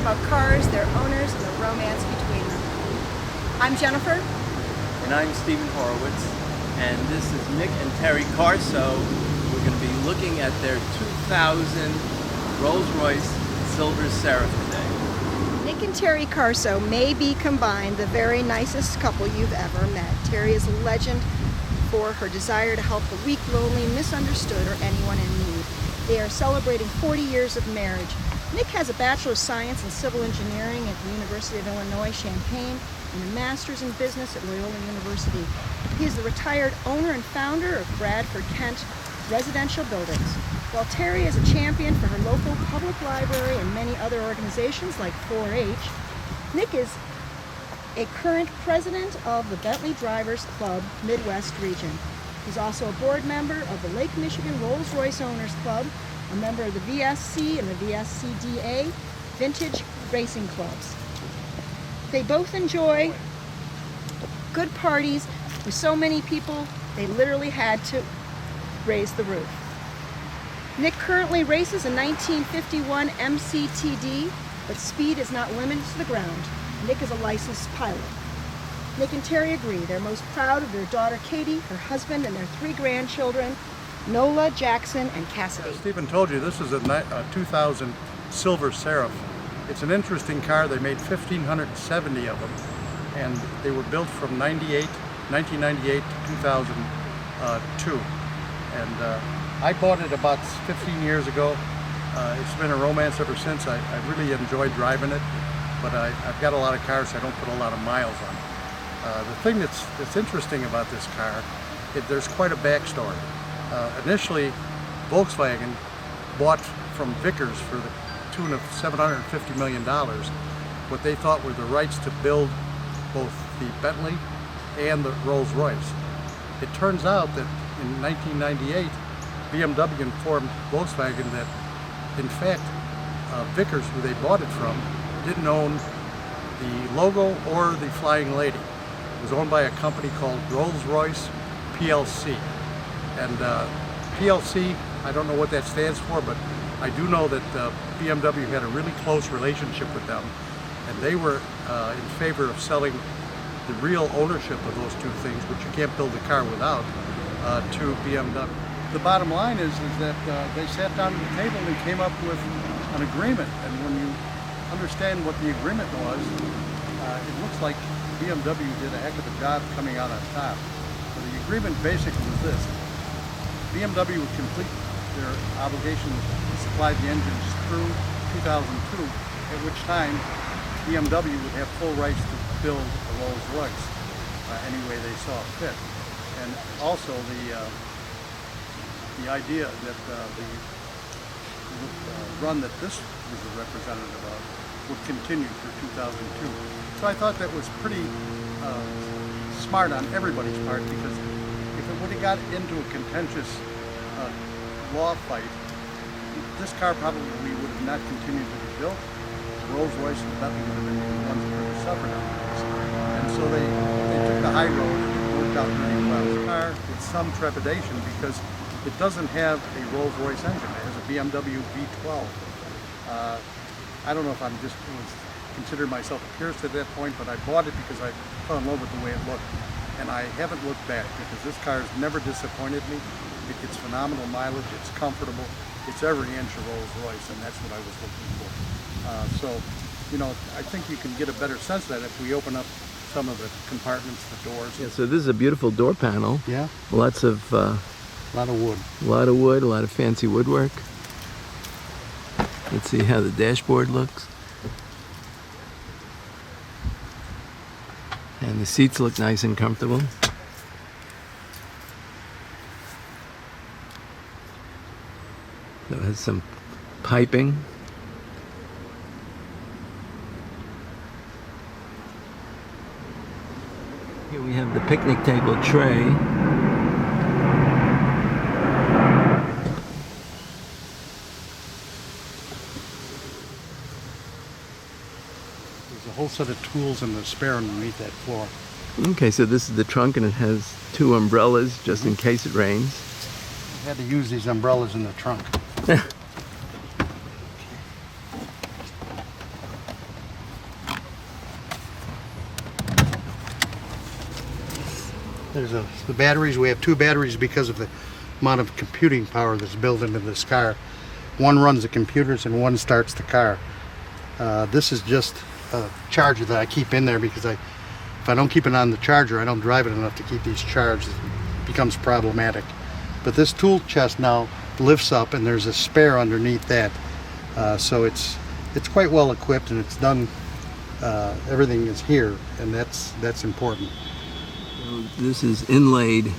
about cars, their owners, and the romance between them. I'm Jennifer. And I'm Stephen Horowitz. And this is Nick and Terri Carso. We're going to be looking at their 2000 Rolls Royce Silver Seraph today. Nick and Terri Carso may be combined the very nicest couple you've ever met. Terri is a legend for her desire to help the weak, lonely, misunderstood, or anyone in need. They are celebrating 40 years of marriage. Nick has a Bachelor of Science in Civil Engineering at the University of Illinois, Champaign, and a Master's in Business at Loyola University. He is the retired owner and founder of Bradford, Kent residential buildings, while Terri is a champion for her local public library and many other organizations like 4-H. Nick is a current president of the Bentley Drivers Club Midwest region. He's also a board member of the Lake Michigan Rolls Royce Owners Club, a member of the VSC and the VSCDA Vintage Racing Clubs. They both enjoy good parties with so many people they literally had to raise the roof. Nick currently races a 1951 MCTD, but speed is not limited to the ground. Nick is a licensed pilot. Nick and Terri agree they're most proud of their daughter Katie, her husband, and their 3 grandchildren, Nola, Jackson, and Cassidy. Stephen told you this is a 2000 Silver Seraph. It's an interesting car. They made 1,570 of them, and they were built from 1998 to 2002. And I bought it about 15 years ago. It's been a romance ever since. I really enjoyed driving it, but I've got a lot of cars, so I don't put a lot of miles on it. The thing that's interesting about this car, there's quite a backstory. Initially, Volkswagen bought from Vickers for the tune of $750 million what they thought were the rights to build both the Bentley and the Rolls Royce. It turns out that in 1998, BMW informed Volkswagen that, in fact, Vickers, who they bought it from, didn't own the logo or the Flying Lady. It was owned by a company called Rolls Royce PLC. And PLC, I don't know what that stands for, but I do know that BMW had a really close relationship with them, and they were in favor of selling the real ownership of those two things, which you can't build a car without, to BMW. The bottom line is that they sat down at the table and came up with an agreement, and when you understand what the agreement was, it looks like BMW did a heck of a job coming out on top. So the agreement basically was this: BMW would complete their obligation to supply the engines through 2002, at which time BMW would have full rights to build a Rolls Royce any way they saw fit. And also the idea that the run that this was a representative of would continue through 2002. So I thought that was pretty smart on everybody's part, because if it would have got into a contentious law fight, this car probably would have not continued to be built. The Rolls Royce and Bentley would have been the ones that would have suffered on this. And so they took the high road, and it worked out really well. The car with some trepidation, because it doesn't have a Rolls Royce engine. It has a BMW V12. I don't know if I'm just considered myself a purist at that point, but I bought it because I fell in love with the way it looked. And I haven't looked back, because this car has never disappointed me. It gets phenomenal mileage, it's comfortable, it's every inch of Rolls Royce, and that's what I was looking for. So, you know, I think you can get a better sense of that if we open up some of the compartments, the doors. Yeah, so this is a beautiful door panel. Yeah. Lots of... A lot of wood. A lot of wood, a lot of fancy woodwork. Let's see how the dashboard looks. And the seats look nice and comfortable. So it has some piping. Here we have the picnic table tray. There's a whole set of tools in the spare underneath that floor. Okay, so this is the trunk, and it has 2 umbrellas just in case it rains. I had to use these umbrellas in the trunk. There's the batteries. We have 2 batteries because of the amount of computing power that's built into this car. One runs the computers and one starts the car. This is just a charger that I keep in there because if I don't keep it on the charger, I don't drive it enough to keep these charged. It becomes problematic. But this tool chest now lifts up and there's a spare underneath that. So it's quite well equipped and it's done. Everything is here, and that's important. This is inlaid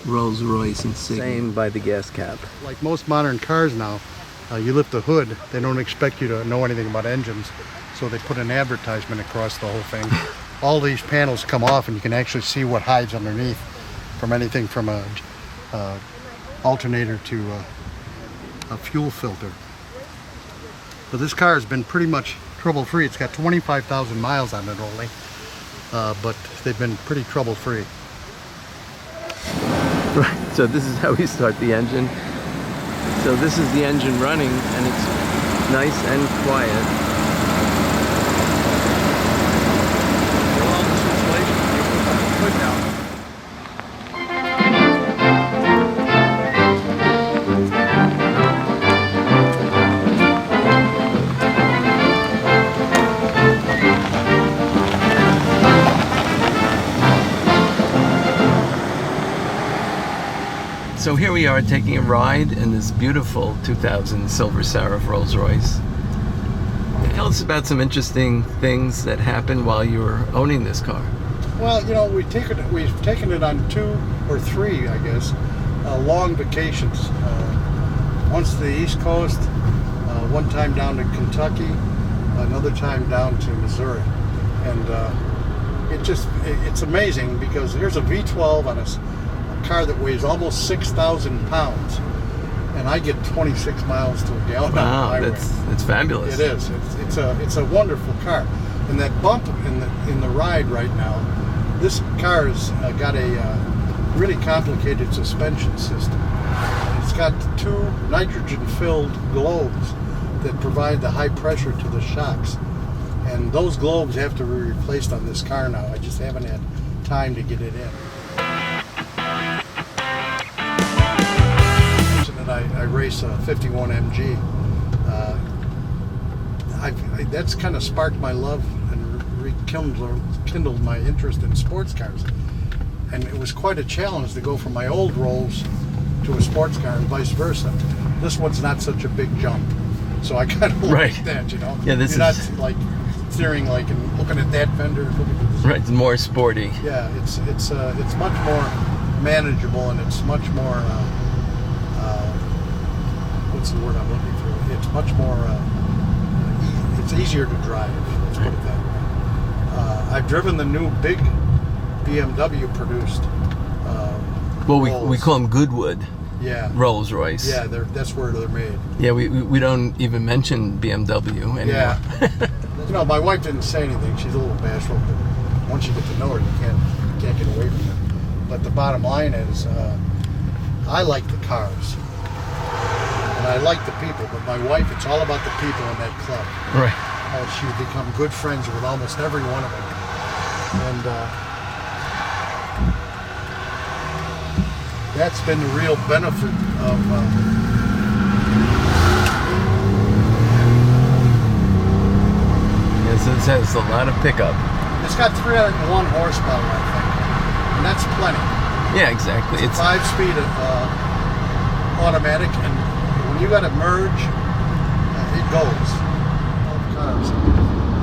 Rolls Royce insignia. Same by the gas cap. Like most modern cars now, you lift the hood, they don't expect you to know anything about engines, so they put an advertisement across the whole thing. All these panels come off and you can actually see what hides underneath, from anything from a alternator to a fuel filter. But this car has been pretty much trouble-free. It's got 25,000 miles on it only, but they've been pretty trouble-free. Right, so this is how we start the engine. So this is the engine running, and it's nice and quiet. All this insulation, you put the hood down. So here we are taking a ride in this beautiful 2000 Silver Seraph Rolls Royce. Tell us about some interesting things that happened while you were owning this car. Well, you know, we've taken it on 2 or 3, I guess, long vacations. Once to the East Coast, one time down to Kentucky, another time down to Missouri, and it's amazing because here's a V12 on a car that weighs almost 6,000 pounds, and I get 26 miles to a gallon. Wow, that's fabulous. It is. It's a wonderful car, and that bump in the ride right now. This car has got a really complicated suspension system. It's got 2 nitrogen-filled globes that provide the high pressure to the shocks, and those globes have to be replaced on this car now. I just haven't had time to get it in. I race a 51 MG. That's kind of sparked my love and rekindled my interest in sports cars. And it was quite a challenge to go from my old Rolls to a sports car and vice versa. This one's not such a big jump, so I kind of like that, you know. Yeah, this You're is not like steering like and looking at that fender, looking at this. right. It's more sporty. Yeah, it's much more manageable and it's much more. What's the word I'm looking for? It's much more. It's easier to drive. Let's put it that way. I've driven the new big BMW produced. Well, we call them Goodwood. Yeah. Rolls Royce. Yeah, that's where they're made. Yeah, we don't even mention BMW anymore. Yeah. You know, my wife didn't say anything. She's a little bashful, but once you get to know her, you can't get away from her. But the bottom line is, I like the cars. And I like the people, but my wife, it's all about the people in that club. Right. She's become good friends with almost every one of them. And that's been the real benefit of... Yes, it has a lot of pickup. It's got 301 horsepower, I think. And that's plenty. Yeah, exactly. It's 5-speed automatic, and when you got to merge, it goes. All the cars.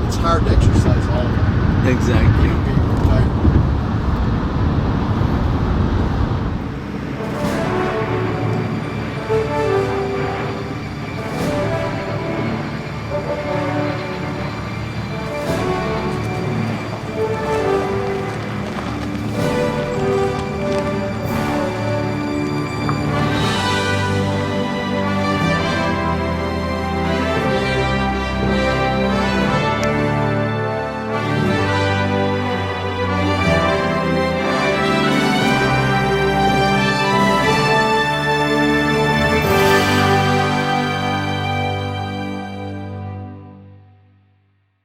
It's hard to exercise all of them. Exactly. You know, being retired.